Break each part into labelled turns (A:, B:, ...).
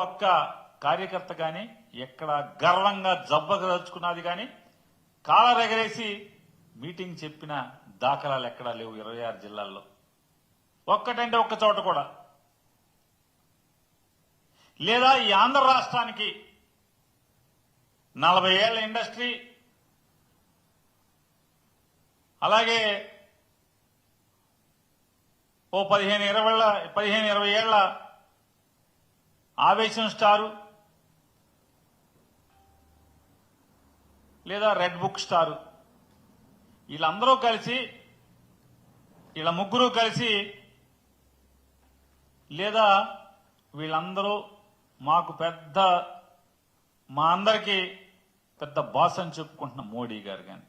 A: ఒక్క కార్యకర్త కానీ ఎక్కడ గర్వంగా జబ్బకు దలుచుకున్నది కానీ కాలరెగరేసి మీటింగ్ చెప్పిన దాఖలాలు ఎక్కడా లేవు 26 జిల్లాల్లో. ఒక్కటంటే ఒక్క చోట కూడా. లేదా ఈ ఆంధ్ర రాష్ట్రానికి 40 ఏళ్ల ఇండస్ట్రీ, అలాగే ఓ 15-20 ఏళ్ల ఆవేశం స్టారు, లేదా రెడ్ బుక్ స్టారు, వీళ్ళందరూ కలిసి, వీళ్ళ ముగ్గురు కలిసి, లేదా వీళ్ళందరూ మాకు పెద్ద, మా అందరికీ పెద్ద బాస్ అని చెప్పుకుంటున్న మోడీ గారు కానీ,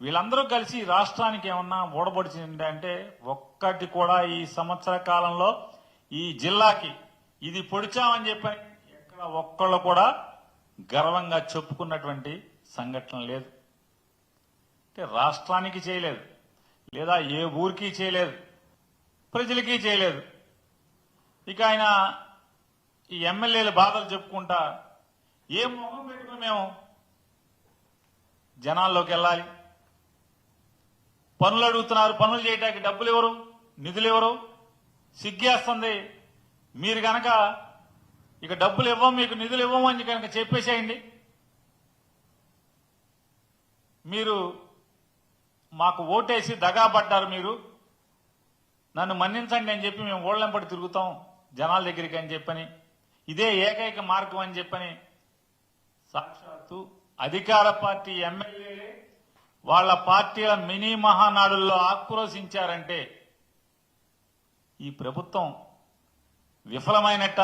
A: వీళ్ళందరూ కలిసి రాష్ట్రానికి ఏమన్నా ఓడబడిచింది అంటే ఒక్కటి కూడా ఈ సంవత్సర కాలంలో ఈ జిల్లాకి ఇది పొడిచామని చెప్పని ఎక్కడ ఒక్కళ్ళు కూడా గర్వంగా చెప్పుకున్నటువంటి సంఘటన లేదు. అంటే రాష్ట్రానికి చేయలేదు, లేదా ఏ ఊరికి చేయలేదు, ప్రజలకి చేయలేదు. ఇక ఆయన ఈ ఎమ్మెల్యేల బాధలు చెప్పుకుంటా ఏ మొహం పెట్టుకుని మేము జనాల్లోకి వెళ్ళాలి? పనులు అడుగుతున్నారు, పనులు చేయడానికి డబ్బులు ఎవరు, నిధులు ఎవరు? సిగ్గేస్తుంది. మీరు కనుక ఇక డబ్బులు ఇవ్వం, మీకు నిధులు ఇవ్వము అని కనుక చెప్పేసేయండి. మీరు మాకు ఓటేసి దగాపడ్డారు, మీరు నన్ను మన్నించండి అని చెప్పి మేము ఓళ్ళెంపటి తిరుగుతాం జనాల దగ్గరికి అని చెప్పని, ఇదే ఏకైక మార్గం అని చెప్పని సాక్షాత్తు అధికార పార్టీ ఎమ్మెల్యేలే వాళ్ళ పార్టీల మినీ మహానాడుల్లో ఆక్రోశించారంటే ఈ ప్రభుత్వం విఫలమైనట్ట?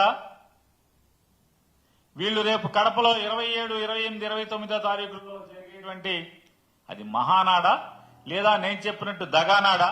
A: వీళ్ళు రేపు కడపలో 27, 28, 29 తారీఖుల్లో జరిగేటువంటి అది మహానాడా, లేదా నేను చెప్పినట్టు దగానాడా?